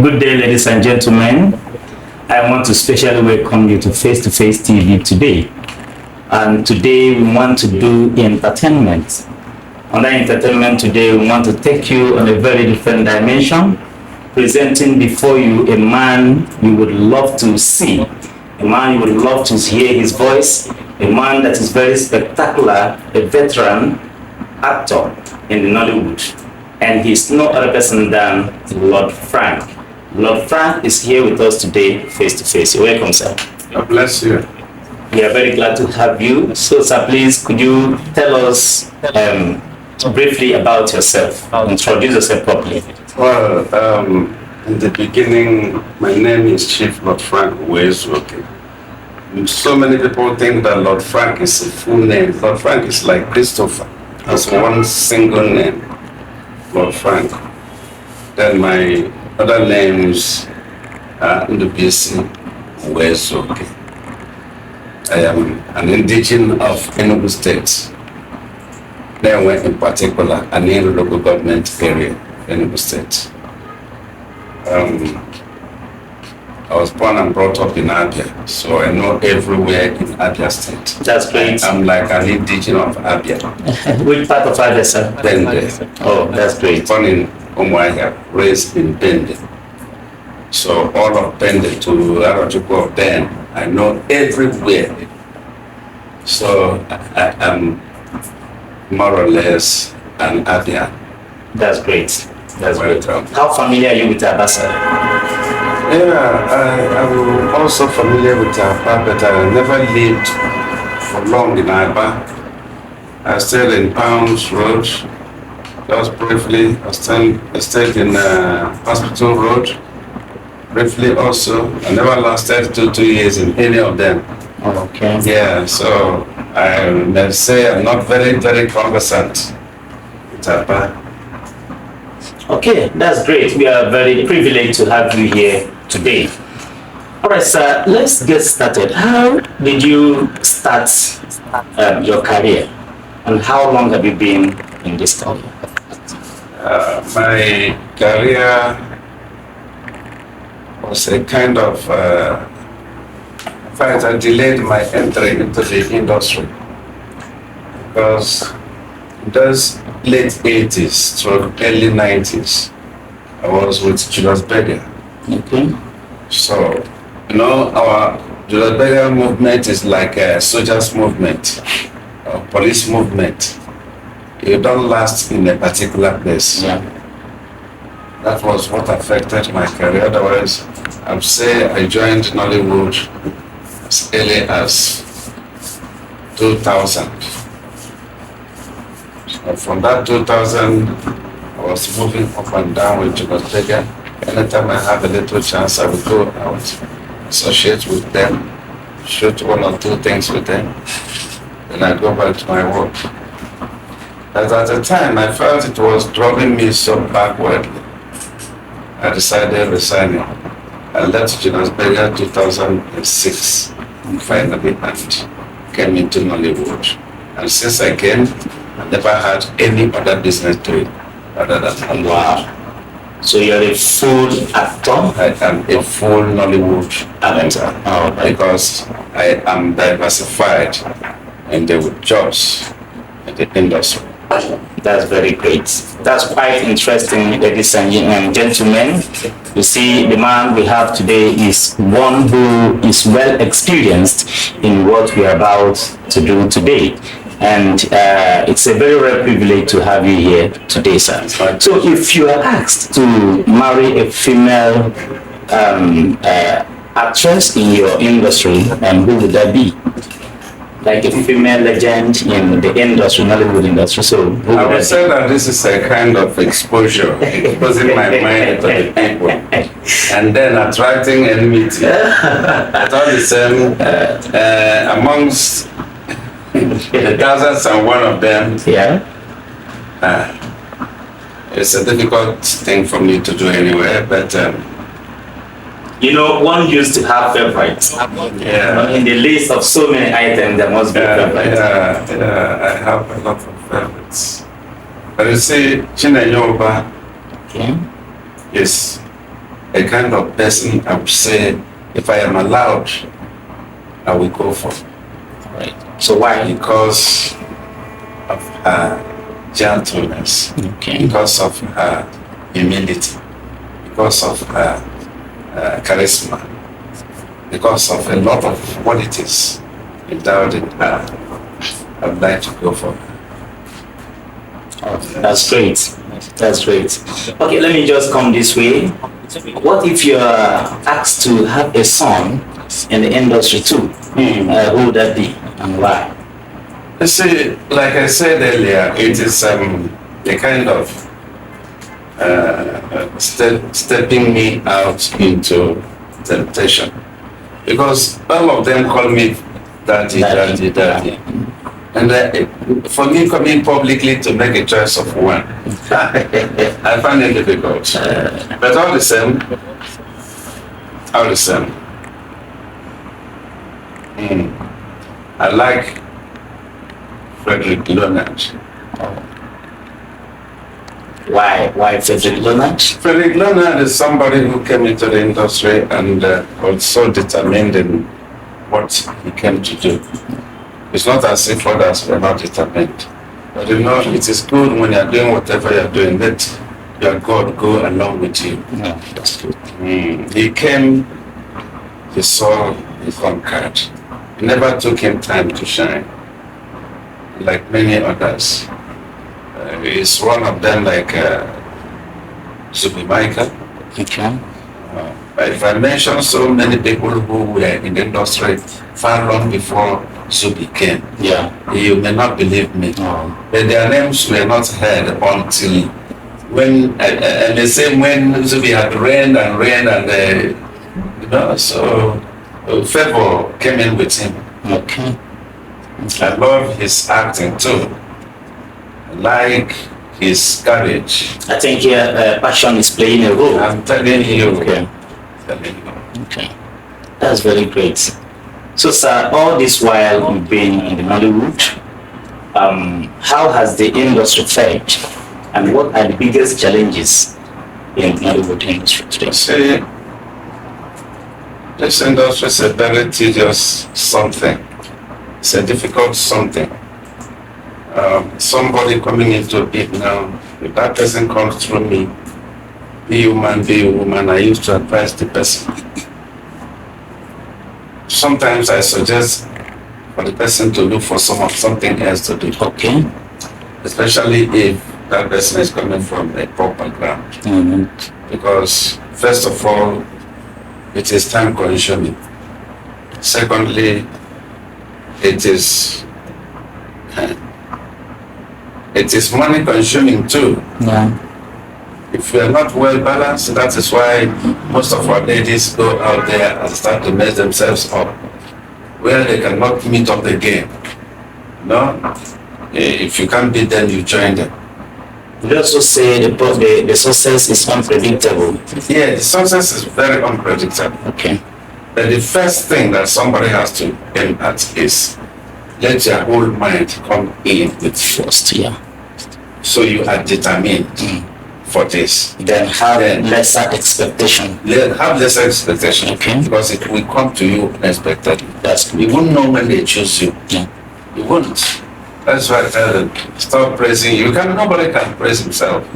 Good day, ladies and gentlemen. I want to specially welcome you to FaceToface TV today. And today we want to do entertainment. Under entertainment today, we want to take you on a very different dimension, presenting before you a man you would love to see, a man you would love to hear his voice, a man that is very spectacular, a veteran actor in the Nollywood. And he's no other person than Lordfrank. Lordfrank is here with us today, face to face. You're welcome, sir. God bless you. We are very glad to have you. So, sir, please, could you tell us briefly about yourself? Introduce yourself properly. Well, in the beginning, my name is Chief Lordfrank Uwaezuoke. So many people think that Lordfrank is a full name. Lordfrank is like Christopher. That's one single name, Lordfrank. Then my other names are Abia Uwaezuoke. I am an indigenous of Enugu State. Then went in particular an local government area, Enugu State. I was born and brought up in Abia, so I know everywhere in Abia State. That's great. I'm like an indigenous of Abia. Which part of Abia, sir? Bende. Oh, that's great. Born in Umuahia, raised in Bende. So all of Bende to Arajuko of Ben, I know everywhere. So I am more or less an Abia. That's great. That's great. Welcome. How familiar are you with Abia, sir? Yeah, I'm also familiar with Aba, but I never lived for long in Aba. I stayed in Pounds Road, just briefly. I stayed in Hospital Road, briefly also. I never lasted 2 years in any of them. Oh, okay. Yeah, so I may say I'm not very, very conversant with Aba. Okay, that's great. We are very privileged to have you here today. All right, sir, let's get started. How did you start your career, and how long have you been in this career? My career was a kind of, in fact, I delayed my entry into the industry because in those late 80s to early 90s, I was with Julius Berger. Okay. So, you know, our Julius Berger movement is like a soldiers movement, a police movement. You don't last in a particular place. Yeah. That was what affected my career. Otherwise, I'd say I joined Nollywood as early as 2000. So from that 2000, I was moving up and down with Julius Berger. Anytime I have a little chance, I would go out, associate with them, shoot 1 or 2 things with them, then I go back to my work. But at the time, I felt it was driving me so backward. I decided resigning. I left Julius Berger 2006, finally, and came into Nollywood. And since I came, I never had any other business to it other than Nollywood. Wow. So you're a full actor? I am a full Nollywood actor because I am diversified in the jobs in the industry. That's very great. That's quite interesting, ladies and gentlemen. You see, the man we have today is one who is well experienced in what we are about to do today. And it's a very rare privilege to have you here today, sir. So if you are asked to marry a female actress in your industry, who would that be? Like a female legend in the industry, Nollywood industry. So I would say that this is a kind of exposure, exposing my mind to the people, and then attracting enmity. At all the same, amongst the thousands and one of them, yeah, it's a difficult thing for me to do anyway, but you know, one used to have favorites. yeah. In the list of so many items, there must be favorites. Yeah, I have a lot of favorites. But you see, Chinenyoba Okay. is a kind of person I would say, if I am allowed, I will go for. Right. So why? Because of her gentleness, because of her humility, because of her charisma, because of a lot of qualities endowed in her. I would like to go for her. Oh, that's great. That's great. Okay, let me just come this way. What if you are asked to have a son in the industry too? Who would that be and why? You see, like I said earlier, it is a kind of stepping me out into temptation. Because all of them call me daddy, daddy, daddy. And for me, coming publicly to make a choice of one, I find it difficult. But all the same, I like Frederick Leonard. Why Frederick Leonard? Frederick Leonard is somebody who came into the industry and was so determined in what he came to do. It's not as if others were not determined. But you know, it is good when you're doing whatever you're doing, let your God go along with you. Yeah, that's good. He came, he saw, he conquered. It never took him time to shine, like many others. He's one of them, like Zubi Michael. Okay. If I mention so many people who were in the industry far long before Zubi came, you may not believe me. But their names were not heard until when, and the same when Zubi had reigned and you know, so favor came in with him. Okay. I love his acting too. I like his courage. I think here passion is playing a role. I'm telling you. Okay. Okay. That's very great. So, sir, all this while you've been in the Nollywood, how has the industry fared, and what are the biggest challenges in the Nollywood industry today? See, this industry is a very tedious something. It's a difficult something. Somebody coming into it now, if that person comes through me, be human, be a woman, I used to advise the person. Sometimes I suggest for the person to look for something else to do. Okay. Especially if that person is coming from a poor background. Because first of all, it is time consuming. Secondly, it is money consuming too. Yeah. If we are not well balanced, that is why most of our ladies go out there and start to mess themselves up, where they cannot meet up the game. No? If you can't beat them, you join them. You also say the success is unpredictable. Yeah, the success is very unpredictable. Okay. But the first thing that somebody has to aim at is let your whole mind come in with First, yeah. So you are determined for this. Then have lesser expectation. Have lesser expectation. Okay. Because it will come to you unexpectedly. That's good. You won't know when they choose you. Yeah. You won't. That's why I tell them, stop praising. Nobody can praise himself.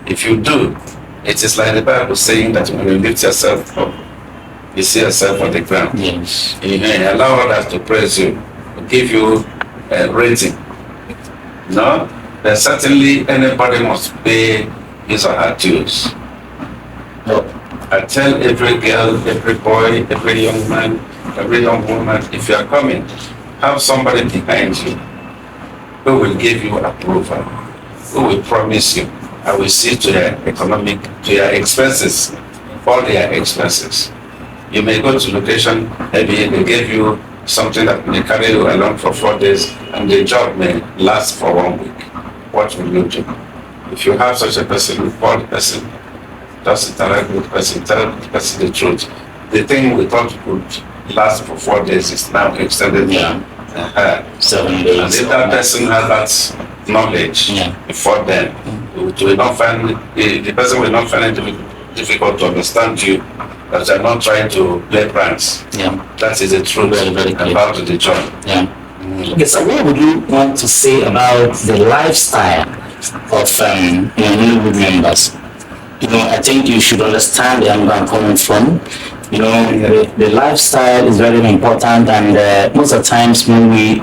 If you do, it is like the Bible saying that when you lift yourself up, you see yourself on the ground. Yes. You allow others to praise you, give you a rating. No? Then certainly anybody must pay his or her dues. No. I tell every girl, every boy, every young man, every young woman, if you are coming, have somebody behind you who will give you approval, who will promise you, I will see to your expenses, all their expenses. You may go to location, maybe they give you something that may carry you along for 4 days, and the job may last for 1 week. What will you do? If you have such a person, you call the person, just interact with the person, tell the person the truth. The thing we thought would last for 4 days is now extended. Yeah. 7 days. And if that person has that knowledge before then, the person will not find it difficult to understand you, that they're not trying to play pranks. Yeah. That is the truth Very clear. about the job. Yeah. Okay, so what would you want to say about the lifestyle of Nollywood members? I think you should understand where I'm coming from. The lifestyle is very important, and most of the times when we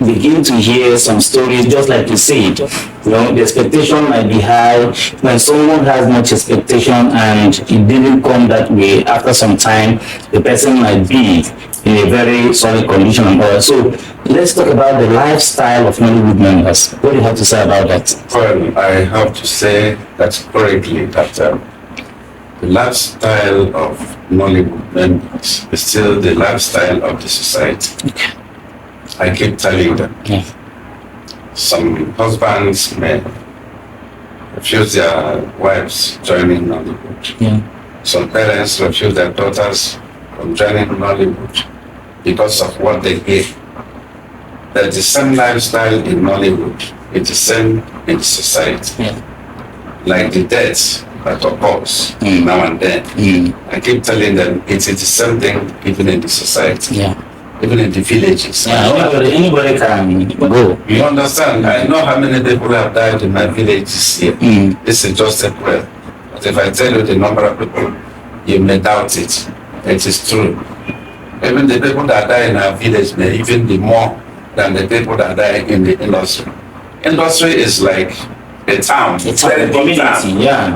begin to hear some stories, just like you said, the expectation might be high. When someone has much expectation and it didn't come that way, after some time, the person might be in a very solid condition and all. So let's talk about the lifestyle of Nollywood members. What do you have to say about that? Well, I have to say that correctly, that the lifestyle of Nollywood members is still the lifestyle of the society. Okay. I keep telling them. Yeah. Some husbands may refuse their wives joining Nollywood. Yeah. Some parents refuse their daughters from joining Nollywood because of what they hear. There's the same lifestyle in Nollywood. It's the same in society. Yeah. Like the deaths that occurs now and then. I keep telling them it's the same thing even in the society. Yeah. Even in the villages. Yeah, anybody can go. You understand? I know how many people have died in my villages here. This is just a prayer. But if I tell you the number of people, you may doubt it. It is true. Even the people that die in our village may even be more than the people that die in the industry. Industry is like a town. It's very big town. Yeah.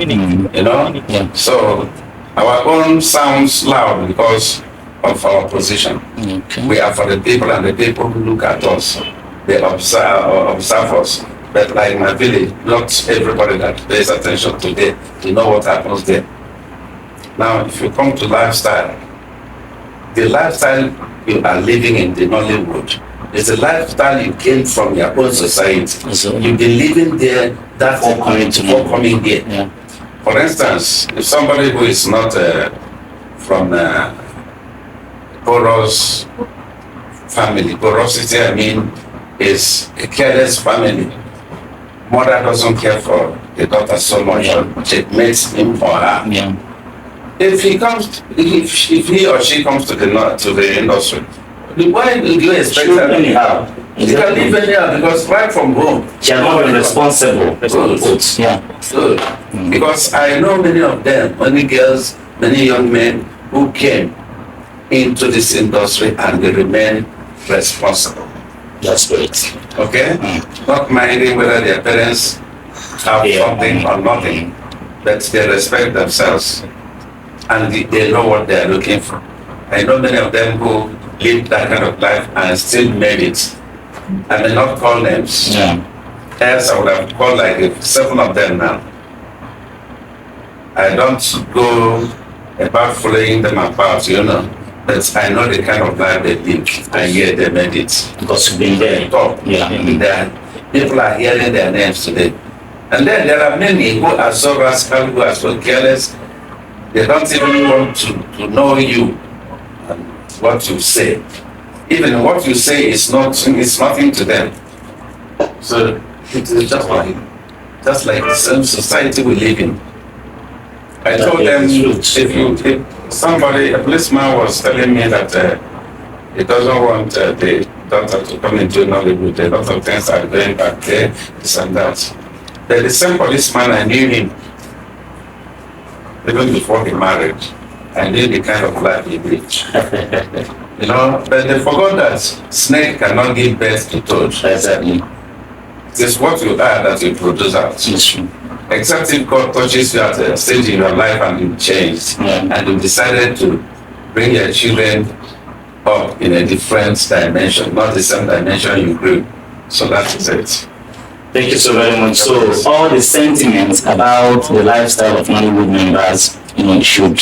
Yeah. So our own sounds loud because of our position. Okay. We are for the people, and the people who look at us, they observe us. But like my village, not everybody that pays attention to know what happens there. Now, if you come to lifestyle, the lifestyle you are living in the Nollywood is a lifestyle you gain from your own society. So, You've been living there that before coming here. Yeah. For instance, if somebody who is not from porous family, porosity, I mean, is a careless family. Mother doesn't care for the daughter so much, it makes him or her. Yeah. If he or she comes to the industry, why do you expect that? Anyhow. You can live anyhow because right from home. She has not been responsible. Good. Yeah. Good. Because I know many of them, many girls, many young men who came into this industry and they remain responsible. That's great. Okay? Not minding whether their parents have something or nothing, but they respect themselves and they know what they are looking for. I know many of them who lived that kind of life and still made it. I may not call names. Yeah. Else I would have called like 7 of them now. I don't go about following them apart, but I know the kind of life they live, and yet they made it. Because you've been there. Top. Yeah. People are hearing their names today. And then there are many who are so rascal, who are so careless, they don't even want to know you and what you say. Even what you say is nothing to them. So it is just like the same society we live in. I told them, if somebody, a policeman was telling me that he doesn't want the daughter to come into Nollywood, a lot of things are going back there, this and that. But the same policeman, I knew him even before he married. I knew the kind of life he lived. But they forgot that snake cannot give birth to toad. Exactly. It's what you are that you produce out. Except if God touches you at a stage in your life and you changed, and you decided to bring your children up in a different dimension, not the same dimension you grew. So that is it. Thank you so very much. So all the sentiments about the lifestyle of Nollywood members, should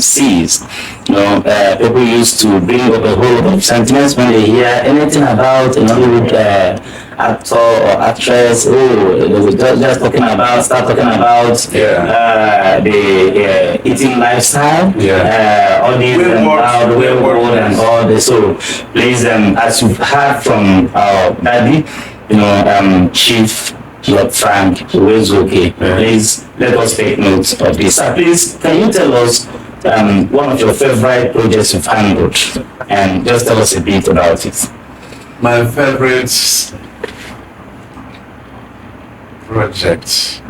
cease. People used to bring up a whole lot of sentiments when they hear anything about a Nollywood actor or actress. They will start talking about the eating lifestyle, all these about the wayward and all this. So please, as you've heard from our daddy, Chief Lordfrank Uwaezuoke. Please let us take note of this. Please, can you tell us one of your favorite projects you've handled, and just tell us a bit about it? My favorite project.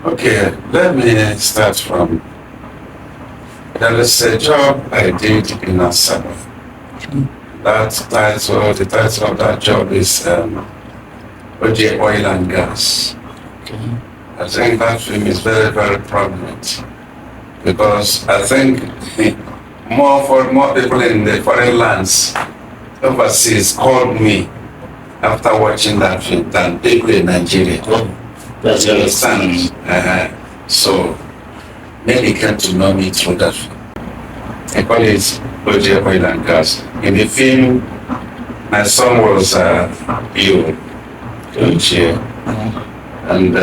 Okay, let me start from. There is a job I did in Asaba. The title of that job is OJ Oil and Gas. I think that film is very, very prominent because I think more people in the foreign lands overseas called me after watching that film than people in Nigeria. That's You understand? So many came to know me through that film. I call it OJ Oil and Gas. In the film, my son was ill, and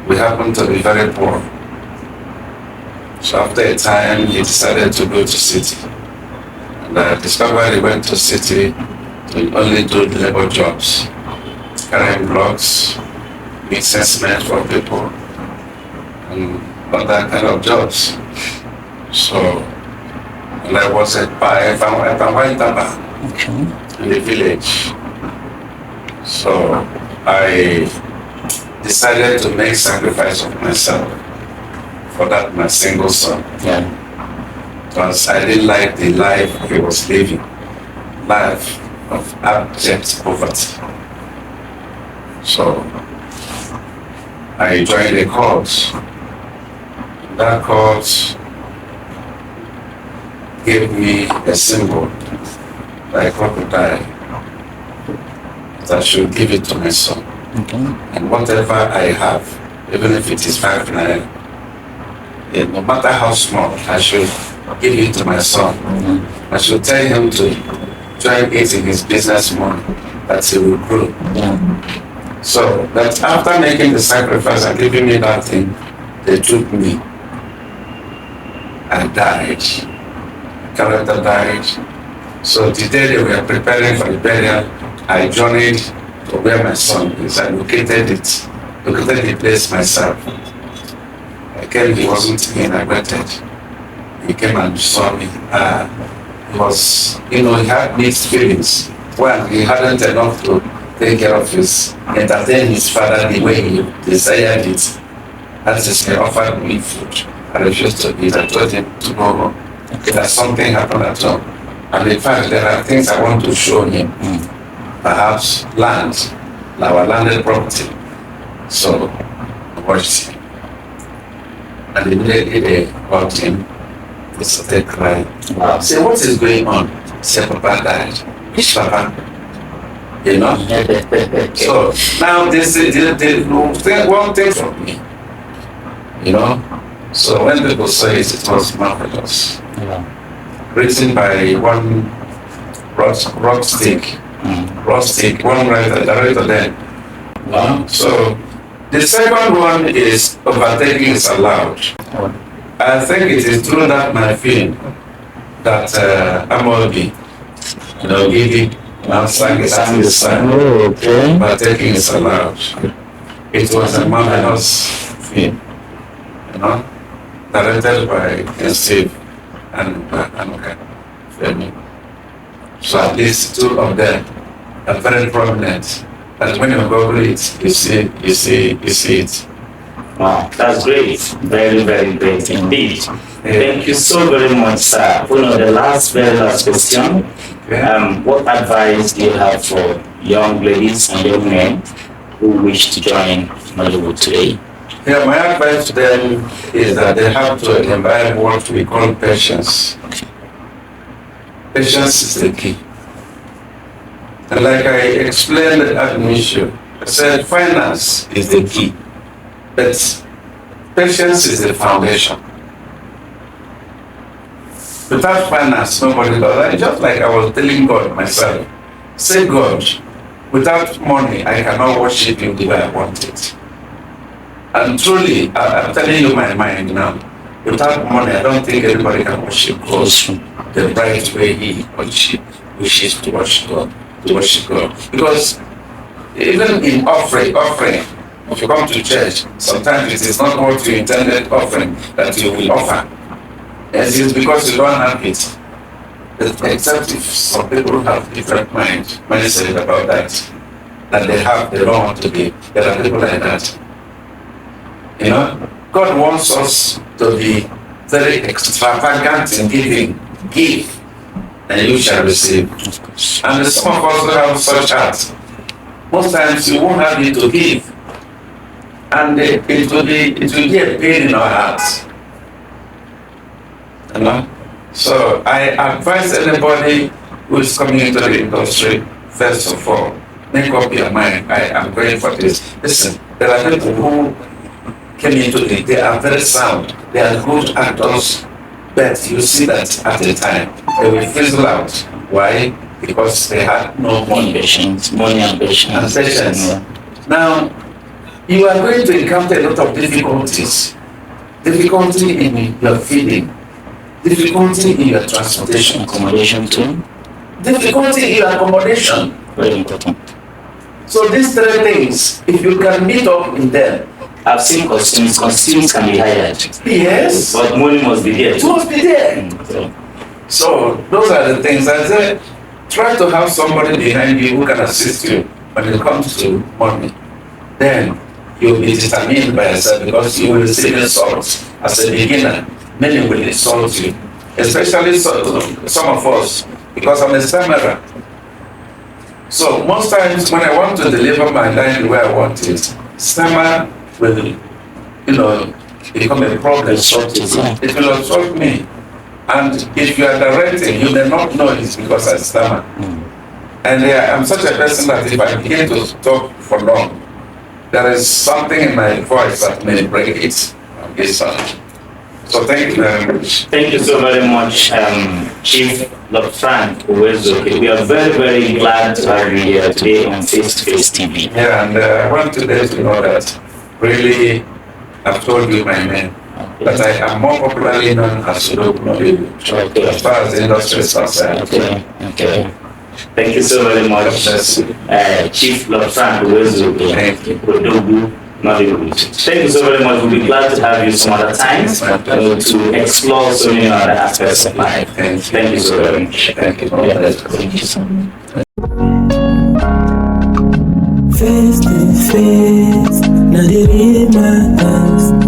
we happened to be very poor. So after a time, he decided to go to city. And I discovered he went to city to only do labor jobs, carrying blocks, mixing cement for people, and other kind of jobs. So, and I was at Pawaitaba in the village. So I decided to make sacrifice of myself for that my single son. Because I didn't like the life he was living, life of abject poverty. So I joined a cause. That cause gave me a symbol, like crocodile, that I should give it to my son. And whatever I have, even if it is 5 naira, no matter how small, I should give it to my son. I should tell him to join it in his business money, that he will grow. So that after making the sacrifice and giving me that thing, they took me. I died. Character died. So the day they were preparing for the burial, I journeyed to where my son is. I located the place myself. I came, he wasn't in, I waited. He came and saw me. He was, he had mixed feelings. Well, he hadn't enough to take care of entertain his father the way he desired it. That is, he offered me food. I refused to eat. I told him to go home. That something happened at home. And in fact, there are things I want to show him. Perhaps land, our landed property. So I watched him. And immediately they called him. They started crying. Wow. Say, what is going on? Say, Papa died. Which Papa? So now this is one thing from me. So when people say it was marvelous. Written by one rock stick, one writer, director then. So the second one is overtaking is allowed. I think it is through that my film that Amobi, giving sang the song, overtaking is allowed. It was a marvelous film, directed by Steve and Femi. So at least 2 of them are very prominent. And when you Google it, you see it. Wow, that's great. Very, very great indeed. Thank you so very much, sir. The very last question. What advice do you have for young ladies and young men who wish to join Nollywood today? Yeah, my advice to them is that they have to imbibe what we call patience. Patience is the key. And like I explained at Mission, I said finance is the key, but patience is the foundation. Without finance, nobody does. Just like I was telling God myself, say, God, without money, I cannot worship you the way I want it. And truly, I'm telling you my mind now, without money, I don't think anybody can worship God the right way he wishes to worship God. Because Even in offering, if you come to church, sometimes it is not what you intended offering that you will offer. It is because you don't have it. Except if some people have different mindset about that they don't want to give. There are people like that. You know, God wants us to be very extravagant in giving. Give, and you shall receive. And some of us who have such hearts, most times you won't have it to give, and it will be a pain in our hearts. You know? So I advise anybody who is coming into the industry, first of all, make up your mind. I am going for this. Listen, there are people who came into it, they are very sound, they are good actors, but you see that at the time, they will fizzle out. Why? Because they had no money. Money and patience. Yeah. Now, you are going to encounter a lot of difficulties. Difficulty in your feeding, difficulty in your transportation. Accommodation too. Difficulty in your accommodation. Very important. So these three things, if you can meet up in them, I've seen costumes can be hired. yes, But money must be there. it must be there. So those are the things I say. Try to have somebody behind you who can assist you when it comes to money. Then you'll be determined by yourself because you will receive insults as a beginner. Many will insult you, especially some of us, because I'm a stammerer. So most times when I want to deliver my line the way I want it, stammer will, become a problem. It will insult me. And if you are directing, you may not know it's because I stammer. And I'm such a person that if I begin to talk for long, there is something in my voice that may break it. So thank you very much. Thank you so very much, Chief Lordfrank Uwaezuoke. We are very, very glad to have you here today on FaceToface TV. Yeah, and I want today to know that really I've told you my name. But I am more popularly known as Odogwu Nollywood, as far as the industry is concerned. Okay. Thank you so very much, Chief Lordfrank Uwaezuoke, Odogwu Nollywood. Thank you so very much. We'll be glad to have you some other times to explore so many other aspects of life. Thank you so very much. Thank you. Thank you so much. Face to face, now they read my eyes.